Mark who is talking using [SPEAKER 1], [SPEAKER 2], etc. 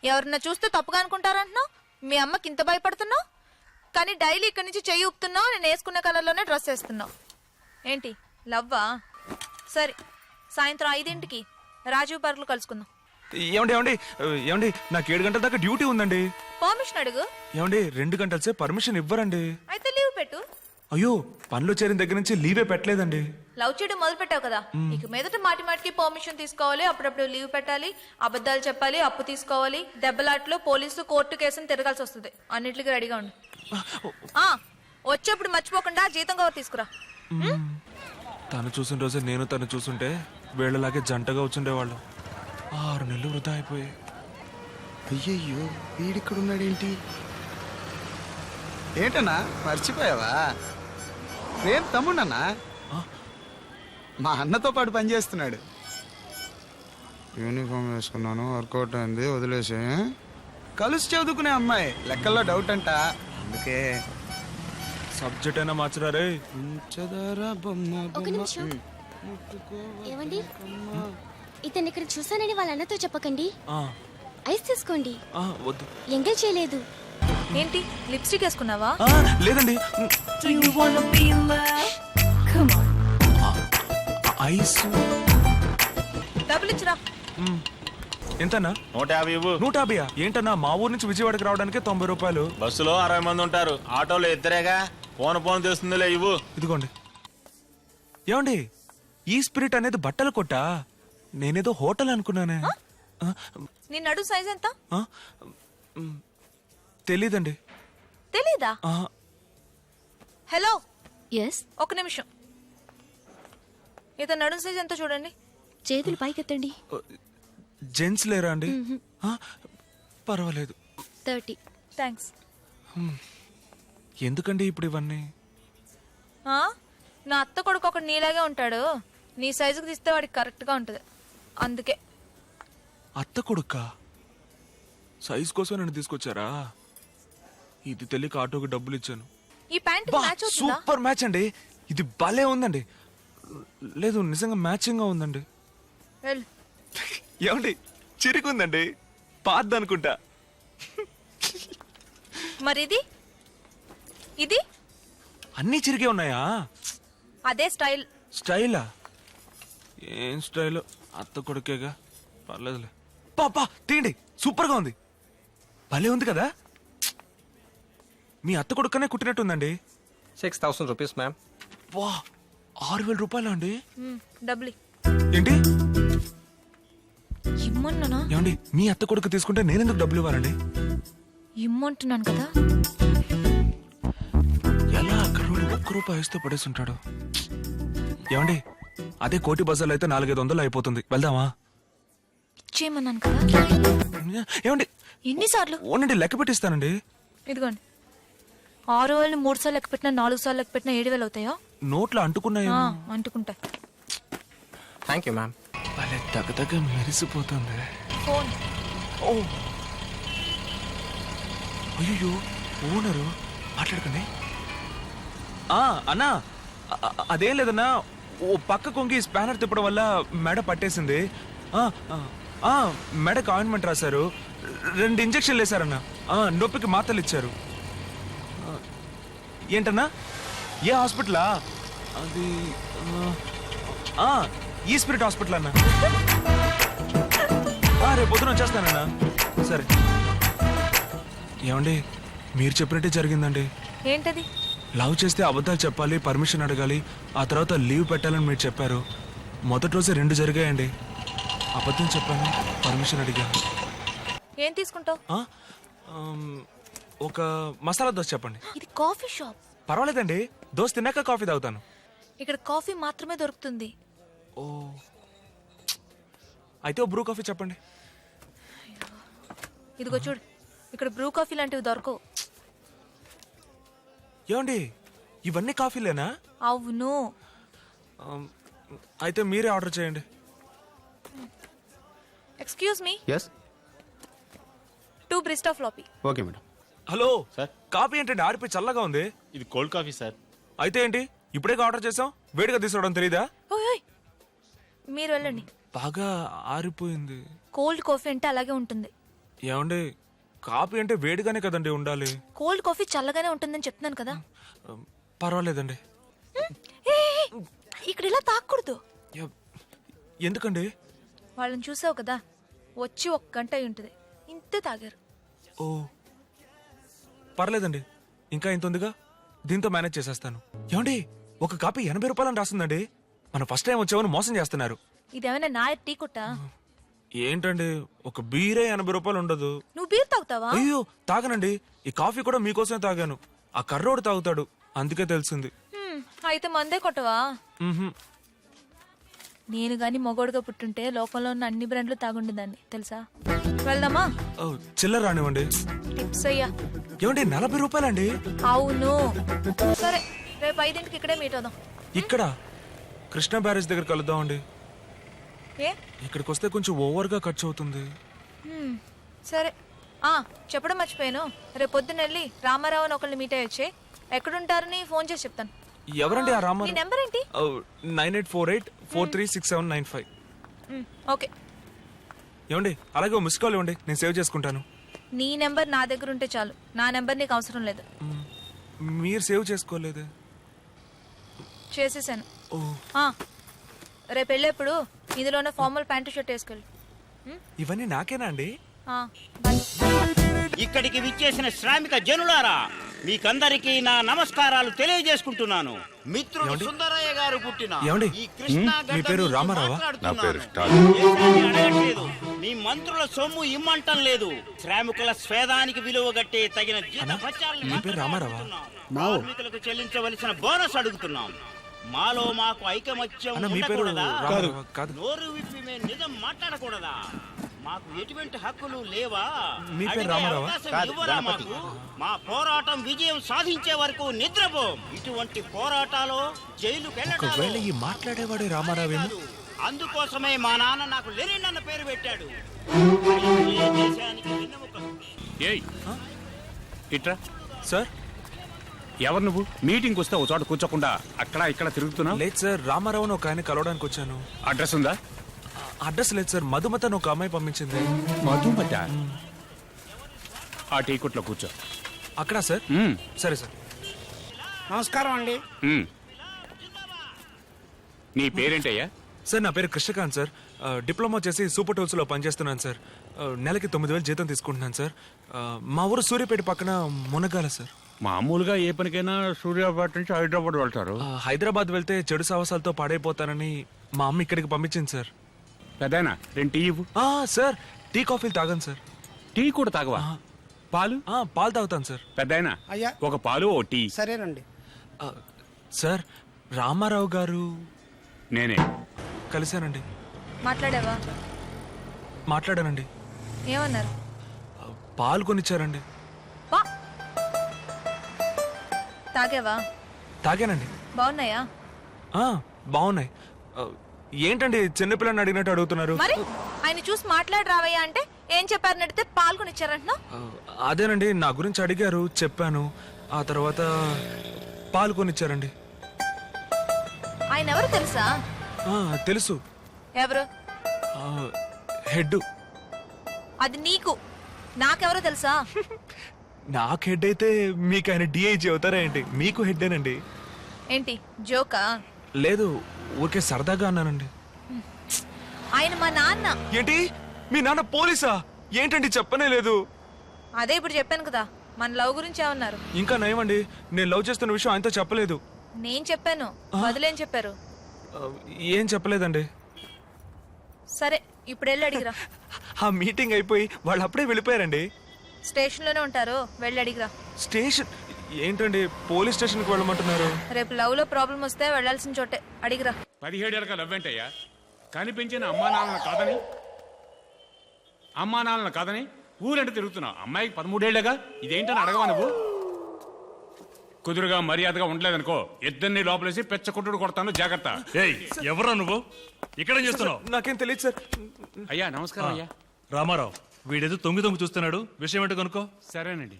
[SPEAKER 1] ఎవరన్నా చూస్తే తప్పుగా అనుకుంటారంటున్నావు. మీ అమ్మకి ఇంత భయపడుతున్నావు, కానీ డైలీ ఇక్కడి నుంచి చెయ్యి ఊపుతున్నావు. నేను వేసుకున్న కలర్లోనే డ్రెస్ వేస్తున్నావు. ఏంటి లవ్వా? సరే, సాయంత్రం 5ంటికి రాజీవ్ పార్క్ లో కలుసుకుందాం.
[SPEAKER 2] ఏమండి ఏమండి ఏమండి నాకు 7 గంటల దాకా డ్యూటీ ఉందండి.
[SPEAKER 1] పర్మిషన్ అడుగు.
[SPEAKER 2] ఏమండి 2 గంటల సేపు పర్మిషన్ ఇవ్వరండి.
[SPEAKER 1] అయితే లీవ్ పెట్టు.
[SPEAKER 2] అయ్యో, పనిలో చేరిన దగ్గర నుంచి లీవే పెట్టలేదండి.
[SPEAKER 1] లవ్ చేయడం మొదలు పెట్టావు కదా, ఇక మీదట మాటి మాటికి పర్మిషన్ తీసుకోవాలి, అప్పుడప్పుడు లీవ్ పెట్టాలి, అబద్ధాలు చెప్పాలి, అప్పు తీసుకోవాలి, దెబ్బలాట్లో పోలీసు కోర్టు కేసుని తిరగాల్సి వస్తుంది. అన్నిటికీ రెడీగా ఉండు. వచ్చేప్పుడు మర్చిపోకుండా జీతం కవర్ తీసుకురా.
[SPEAKER 2] తను చూసిన రోజే నేను తను చూసుంటే వీళ్ళలాగే జంటగా వచ్చుండేవాళ్ళు. 6 నెలలు వృధా అయిపోయాయి.
[SPEAKER 3] అయ్యయ్యో, వీడిక్కడున్నాడేంటి? ఏంటన్నా మర్చిపోయావా? ప్రేమ్ తమ్ముడన్నా, మా అన్నతో పాటు పనిచేస్తున్నాడు. యూనిఫామ్ వేసుకున్నాను, వర్కౌట్ అయింది, వదిలేసే. కలిసి చదువుకునే అమ్మాయి, లెక్కల్లో డౌట్ అంట, అందుకే.
[SPEAKER 2] సబ్జెక్ట్ అయినా మార్చరారే.
[SPEAKER 4] ఒక నిమిషం. ఏమండి, ఇతను ఇక్కడ చూసానని వాళ్ళ అన్నతో చెప్పకండి. ఐస్ తీసుకోండి.
[SPEAKER 2] వద్దు,
[SPEAKER 4] ఎంగేజ్ చేయలేదు.
[SPEAKER 1] ఏంటి లిప్స్టిక్ వేసుకున్నావా?
[SPEAKER 2] లేదండి. ఐస్
[SPEAKER 1] డబ్బులు ఇచ్చిరా.
[SPEAKER 2] ఎంతన్నా?
[SPEAKER 5] 150 ఇవ్వు.
[SPEAKER 2] 150? ఏంటన్నా, మా ఊరు నుంచి విజయవాడకి రావడానికి 90 రూపాయలు.
[SPEAKER 5] బస్సులో 60 మంది ఉంటారు, ఆటోలో ఇద్దరేగా. పోను తెస్తుందిలే, ఇవ్వు.
[SPEAKER 2] ఇదిగోండి. ఏమండి, ఈ స్పిరిట్ అనేది బట్టలు కొట్టా? నేనేదో హోటల్ అనుకున్నానే.
[SPEAKER 1] నీ నడు సైజ్ ఎంత?
[SPEAKER 2] తెలీదండి.
[SPEAKER 1] తెలీదా? Hello,
[SPEAKER 4] yes.
[SPEAKER 1] ఒక నిమిషం. ఇతను నడు సైజ్ ఎంత చూడండి.
[SPEAKER 4] చేతులు పైకెత్తండి.
[SPEAKER 2] జెంట్స్ లేరా అండి? పర్వాలేదు.
[SPEAKER 4] 30.
[SPEAKER 1] థ్యాంక్స్.
[SPEAKER 2] ఎందుకండి ఇప్పుడు ఇవన్నీ?
[SPEAKER 1] నా అత్త కొడుకు ఒకడు నీలాగే ఉంటాడు, నీ సైజుకి తీస్తే వాడికి కరెక్ట్ గా ఉంటది, అందుకే.
[SPEAKER 2] అత్త కొడుక్కా? సైజ్ కోసం నన్ను తీసుకొచ్చారా? ఇది తెలియక ఆటోకి డబ్బులు ఇచ్చాను.
[SPEAKER 1] ఈ ప్యాంట్ మ్యాచ్ అవుతుందా?
[SPEAKER 2] సూపర్ మ్యాచ్ అండి, ఇది భలే ఉందండి. లేదు, నిజంగా మ్యాచింగ్ గా ఉందండి.
[SPEAKER 1] వెళ్ళు.
[SPEAKER 2] ఏమండి, చిరికుందండి, పాద్దు అనుకుంటా.
[SPEAKER 1] మరి ఇది ఇది
[SPEAKER 2] అన్నీ చిరిగే ఉన్నాయా?
[SPEAKER 1] అదే స్టైల్.
[SPEAKER 2] స్టైలా? ఏం స్టైల్? అత్త కొడుకేగా, పర్లేదులే. పాపా తీయండి, సూపర్ గా ఉంది, భలే ఉంది కదా. మీ అత్త కొడుకనే కుట్టినట్టుందండి.
[SPEAKER 6] 6,000 rupees, ma'am.
[SPEAKER 2] వా, 6,000 రూపాయలు అండి?
[SPEAKER 1] డబ్బులు
[SPEAKER 2] ఏంటి?
[SPEAKER 1] ఇమ్మంటున్నా.
[SPEAKER 2] ఏమండి, మీ అత్త కొడుకు తీసుకుంటే నేనెందుకు డబ్బులు ఇవ్వాలండి?
[SPEAKER 1] ఇమ్మంటున్నాను కదా.
[SPEAKER 2] ఎలా అక్కడ ₹1 ఇస్తే పడేస్తుంటాడు. ఏమండి, అదే కోటి బజార్లో అయితే 400-500 అయిపోతుంది, వెళ్దామా?
[SPEAKER 1] ఇచ్చేయమన్నాను కదా.
[SPEAKER 2] ఏమండి,
[SPEAKER 1] ఎన్నిసార్లు?
[SPEAKER 2] ఓనండి, లెక్క పెట్టిస్తానండి.
[SPEAKER 1] ఇదిగోండి, 6,000 3 సార్లు లెక్క పెట్టినా 4 సార్లు లెక్క పెట్టినా 7,000 అవుతాయా?
[SPEAKER 2] నోట్లో అంటుకున్నాయో.
[SPEAKER 1] అంటుకుంటాయి.
[SPEAKER 6] Thank you, ma'am.
[SPEAKER 2] భలే దగ్గర మెరిసిపోతుంది.
[SPEAKER 1] ఫోన్.
[SPEAKER 2] ఓ అయ్యో, ఓనరు, మాట్లాడకండి. అన్నా, అదేం లేదన్నా, ఓ పక్క కొంగి స్పానర్ తిప్పడం వల్ల మెడ పట్టేసింది. మెడకు ఆయింట్మెంట్ రాశారు, 2 ఇంజక్షన్లు వేశారన్నా, నొప్పికి మాత్రలు ఇచ్చారు. ఏంటన్నా, ఏ హాస్పిటలా? అది ఈ స్పిరిట్ హాస్పిటల్ అన్నా. రేపు పొద్దున వచ్చేస్తానన్నా. సరే. ఏమండి, మీరు చెప్పినట్టే జరిగిందండి.
[SPEAKER 1] ఏంటది?
[SPEAKER 2] లవ్ చేస్తే అబద్ధాలు చెప్పాలి, పర్మిషన్ అడగాలి, ఆ తర్వాత లీవ్ పెట్టాలని మీరు చెప్పారు. మొదటి రోజే 2 జరిగాయండి. అబద్ధం చెప్పాను, పర్మిషన్ అడిగాను.
[SPEAKER 1] ఏం తీసుకుంటావు?
[SPEAKER 2] ఒక మసాలా దోశ చెప్పండి.
[SPEAKER 1] ఇది కాఫీ షాప్.
[SPEAKER 2] పర్వాలేదండి, దోశ తిన్నాక కాఫీ తాగుతాను.
[SPEAKER 1] ఇక్కడ కాఫీ మాత్రమే దొరుకుతుంది.
[SPEAKER 2] ఓ, అయితే ఓ బ్రూ కాఫీ చెప్పండి.
[SPEAKER 1] ఇదిగో చూడు, ఇక్కడ బ్రూ కాఫీ లాంటివి దొరకవు.
[SPEAKER 2] ఏమండి, ఇవన్నీ కాఫీలేనా?
[SPEAKER 1] అవును.
[SPEAKER 2] అయితే మీరే ఆర్డర్ చేయండి.
[SPEAKER 1] Excuse me.
[SPEAKER 3] Yes.
[SPEAKER 1] 2 Barista frappe.
[SPEAKER 3] Okay madam.
[SPEAKER 2] Hello
[SPEAKER 5] sir.
[SPEAKER 2] Coffee ఏంటండి, ఆరిపోయి చల్లగా ఉంది.
[SPEAKER 5] ఇది కోల్డ్ కాఫీ సార్.
[SPEAKER 2] అయితే ఏంటి, ఇప్పుడే ఆర్డర్ చేసాం, వేడిగా తీసుకోవడం తెలీదా?
[SPEAKER 1] ఓయ్, మీరు వెళ్ళండి.
[SPEAKER 2] బాగా ఆరిపోయింది.
[SPEAKER 1] కోల్డ్ కాఫీ అంటే అలాగే ఉంటుంది.
[SPEAKER 2] ఏమండి కాఫీ అంటే వేడిగానే కదండి ఉండాలి.
[SPEAKER 1] కోల్డ్ కాఫీ చల్లగానే ఉంటుందని చెప్తున్నాను కదా.
[SPEAKER 2] పర్వాలేదండి.
[SPEAKER 1] ఏ, ఇక్కడ ఇలా తాగకూడదు.
[SPEAKER 2] యా, ఎందుకండి?
[SPEAKER 1] వాళ్ళని చూసావు కదా, వచ్చి 1 గంట అయి ఉంటుంది, ఇంతే తాగారు.
[SPEAKER 2] ఓ పర్లేదండి, ఇంకా ఇంత ఉందిగా, దీంతో మేనేజ్ చేసేస్తాను. ఏమండి ఒక కాపీ 80 రూపాయలని రాస్తుందండి. మన ఫస్ట్ టైం వచ్చామని మోసం చేస్తున్నారు.
[SPEAKER 1] ఇదేమైనా నాయర్ టీ కొట్టా?
[SPEAKER 2] ఏంటండి ఒక బీరే 80 రూపాయలు ఉండదు.
[SPEAKER 1] నువ్వు బీర్ తాగుతావా?
[SPEAKER 2] అయ్యో తాగనండి, ఈ కాఫీ కూడా మీకోసమే తాగాను. ఆ కర్రోడు తాగుతాడు, అందుకే తెలిసింది.
[SPEAKER 1] అయితే మందే కొట్టవా?
[SPEAKER 2] మ్హూ.
[SPEAKER 1] నేను గాని మొగోడుగా పుట్టుంటే లోకంలో ఉన్న అన్ని బ్రాండ్లు తాగుండేదాన్ని తెలుసా. వెళ్దామా?
[SPEAKER 2] ఓ, చిల్లర రానివ్వండి.
[SPEAKER 1] టిప్స్ అయ్యా.
[SPEAKER 2] ఏమండి 40 రూపాయలండి?
[SPEAKER 1] అవును. సరే, రేపు 5ంటికి ఇక్కడే మీట్ అవుదాం.
[SPEAKER 2] ఇక్కడ కృష్ణా బ్యారేజ్ దగ్గర కలుద్దామండి.
[SPEAKER 1] ఏ?
[SPEAKER 2] ఇక్కడికి వస్తే కొంచెం ఓవర్గా ఖర్చు అవుతుంది.
[SPEAKER 1] సరే. చెప్పడం మర్చిపోయాను, రేపు పొద్దున్న వెళ్ళి రామారావు అని ఒకరిని మీట్ అయ్యొచ్చే. ఎక్కడుంటారని ఫోన్ చేసి చెప్తాను.
[SPEAKER 2] ఎవరండి ఆ
[SPEAKER 1] నీ
[SPEAKER 2] రామారావు?
[SPEAKER 1] నెంబర్ ఏంటి?
[SPEAKER 2] 9848436795.
[SPEAKER 1] ఓకే.
[SPEAKER 2] ఏమండి అలాగే ఓ మిస్ కాల్ ఇవ్వండి, నేను సేవ్ చేసుకుంటాను.
[SPEAKER 1] నీ నెంబర్ నా దగ్గర ఉంటే చాలు, నా నెంబర్ నీకు అవసరం లేదు.
[SPEAKER 2] మీరు సేవ్ చేసుకోలేదే.
[SPEAKER 1] చేసేసాను.
[SPEAKER 2] ఓ
[SPEAKER 1] రేపు వెళ్ళేప్పుడు ఇందులోనే ఫార్మల్ ప్యాంటు షర్ట్ వేసుకెళ్ళి.
[SPEAKER 2] ఇవన్నీ నాకేనా అండి?
[SPEAKER 1] బాయ్.
[SPEAKER 7] ఇక్కడికి విచ్చేసిన శ్రామిక జనులారా, మీకందరికీ నా నమస్కారాలు తెలియజేసుకుంటున్నాను. మిత్రుడు సుందరయ్య గారు పుట్టిన
[SPEAKER 2] ఏమండి?
[SPEAKER 7] ఈ కృష్ణా
[SPEAKER 2] మీ
[SPEAKER 7] గడ్డ
[SPEAKER 2] పేరు
[SPEAKER 7] నుంచి
[SPEAKER 2] రామారావా?
[SPEAKER 7] మాట్లాడుతున్నాను. దేశాన్ని అడగట్లేదు, మీ మంత్రుల సొమ్ము ఇమ్మంటం లేదు. శ్రామికుల స్వేదానికి విలువ గట్టే తగిన జీతభత్యాలను
[SPEAKER 2] మీ పేరు రామారావా?
[SPEAKER 7] కార్మికులకు చెల్లించవలసిన బోనస్ అడుగుతున్నాం. మాలో మాకు ఐకమత్యం
[SPEAKER 2] అన్న, మీ పేరు
[SPEAKER 7] ఉండకూడదా?
[SPEAKER 2] రామారావా? కాదు.
[SPEAKER 7] నోరు విప్పి మేము నిజం మాట్లాడకూడదా? మాకు ఎటువంటి హక్కులు లేవా?
[SPEAKER 2] మీ పేరు
[SPEAKER 7] అడిగే
[SPEAKER 2] రామారావా?
[SPEAKER 7] అవకాశం ఇవ్వరా మాకు? మా పోరాటం విజయం సాధించే వరకు నిద్రపోం. ఇటువంటి పోరాటాలు జైలుకు
[SPEAKER 2] ఒకవేళ ఈ మాట్లాడేవాడే రామారావేమో.
[SPEAKER 7] అందుకోసమే మా నాన్న నాకు లెనిన్ అన్న పేరు పెట్టాడు. ఈ దేశానికి వెన్నెముక.
[SPEAKER 8] ఏయ్ ఇట్రా.
[SPEAKER 2] సార్
[SPEAKER 8] ఎవరు నువ్వు? మీటింగ్ వస్తే ఓ చోట కూర్చోకుండా అక్కడ ఇక్కడ తిరుగుతున్నావు.
[SPEAKER 2] లేదు సార్, రామారావుని ఒక ఆయన కలవడానికి వచ్చాను.
[SPEAKER 8] అడ్రస్ ఉందా?
[SPEAKER 2] అడ్రస్ లేదు సార్, మధుమత అని ఒక అమ్మాయి పంపించింది.
[SPEAKER 8] మధుమత? ఆ టీ కొట్లో కూర్చో.
[SPEAKER 2] అక్కడ సార్?
[SPEAKER 8] మ్మ్.
[SPEAKER 2] సరే సార్.
[SPEAKER 3] నమస్కారం అండి.
[SPEAKER 8] మ్మ్. నీ పేరేంటయ్యా?
[SPEAKER 2] సార్ నా పేరు కృష్ణకాంత్ సార్. డిప్లొమా చేసి సూపర్ టూల్స్లో పనిచేస్తున్నాను సార్. నెలకి 9,000 జీతం తీసుకుంటున్నాను సార్. మా ఊరు సూర్యాపేట పక్కన మునగాల సార్.
[SPEAKER 8] మామూలుగా ఏ పనికైనా సూర్యాపేట నుంచి హైదరాబాద్ వెళ్తారు.
[SPEAKER 2] హైదరాబాద్ వెళ్తే చెడు సాహసాలతో పాడైపోతానని మా అమ్మ ఇక్కడికి పంపించింది సార్.
[SPEAKER 8] పెద్దయినా 2 టీ ఇవ్వు.
[SPEAKER 2] సార్ టీ కాఫీలు తాగాను సార్.
[SPEAKER 8] టీ కూడా తాగవా? పాలు?
[SPEAKER 2] పాలు తాగుతాను సార్.
[SPEAKER 8] పెద్దయినా
[SPEAKER 3] అయ్యా.
[SPEAKER 8] ఒక పాలు ఓ టీ.
[SPEAKER 3] సరేనండి.
[SPEAKER 2] సార్ రామారావు గారు
[SPEAKER 8] నేనే
[SPEAKER 2] కలిశానండి.
[SPEAKER 1] మాట్లాడావా?
[SPEAKER 2] మాట్లాడానండి.
[SPEAKER 1] ఏమన్నారు?
[SPEAKER 2] పాలు కొనిచ్చారండి.
[SPEAKER 1] బా. తాగావా?
[SPEAKER 2] తాగానండి.
[SPEAKER 1] బాగున్నాయా?
[SPEAKER 2] బాగున్నాయి. ఏంటండి చిన్నపిల్లని అడిగినట్టు అడుగుతున్నారు?
[SPEAKER 1] మరి ఆయన చూసి మాట్లాడి రావయ్యా అంటే ఏం చెప్పారని అడిగితే పాల్గొనిచ్చారంటున్నావు.
[SPEAKER 2] అదేనండి, నా గురించి అడిగారు, చెప్పాను. ఆ తర్వాత పాలు కొనిచ్చారండి.
[SPEAKER 1] ఆయన ఎవరు తెలుసా?
[SPEAKER 2] తెలుసు.
[SPEAKER 1] ఎవరు?
[SPEAKER 2] హెడ్.
[SPEAKER 1] అది నీకు, నాకెవరో తెలుసా?
[SPEAKER 2] నాకు హెడ్ అయితే మీకు ఆయన డిఐజీ అవుతారా ఏంటి? మీకు హెడ్డేనండి.
[SPEAKER 1] ఏంటి జోకా?
[SPEAKER 2] లేదు, ఊరికే సరదాగా అన్నానండి.
[SPEAKER 1] ఆయన మా నాన్న.
[SPEAKER 2] ఏంటి మీ నాన్న పోలీసా? ఏంటండి చెప్పనే లేదు.
[SPEAKER 1] అదే ఇప్పుడు చెప్పాను కదా, మన లవ్ గురించి ఏమన్నారు?
[SPEAKER 2] ఇంకా నయమండి, నేను లవ్ చేస్తున్న విషయం ఆయనతో చెప్పలేదు.
[SPEAKER 1] నేను చెప్పాను, బదులేం చెప్పారు?
[SPEAKER 2] ఏం చెప్పలేదండి.
[SPEAKER 1] సరే ఇప్పుడు వెళ్ళి అడిగిరా.
[SPEAKER 2] ఆ మీటింగ్ అయిపోయి వాళ్ళు అప్పుడే వెళ్ళిపోయారండి.
[SPEAKER 1] స్టేషన్ లోనే ఉంటారు, వెళ్ళి అడిగిరా.
[SPEAKER 2] స్టేషన్ ఏంటండి, పోలీస్ స్టేషన్కి వెళ్ళమంటున్నారు?
[SPEAKER 1] రేపు లవ్ లో ప్రాబ్లం వస్తే వెళ్ళాల్సిన చోటే, అడిగిరా.
[SPEAKER 8] 17 ఏళ్ళగా లవ్వేంటయ్యా? కనిపించిన అమ్మా నాన్నలు కాదని ఊరంటే తిరుగుతున్నావు. అమ్మాయికి 13 ఏళ్ళగా, ఇదేంటని అడగవా నువ్వు? కుదురుగా మర్యాదగా ఉండలేదనుకో, ఇద్దరిని లోపలేసి పెచ్చకొట్టుడు కొడతాను, జాగ్రత్త.
[SPEAKER 9] ఏయ్ ఎవరా నువ్వు? ఇక్కడ చేస్తున్నావు?
[SPEAKER 2] నాకేం తెలియదు సార్.
[SPEAKER 8] అయ్యా నమస్కారం. అయ్యా
[SPEAKER 9] రామారావు, వీడేదో తొంగి చూస్తున్నాడు, విషయం ఏంటో కనుక్కో.
[SPEAKER 8] సరేనండి.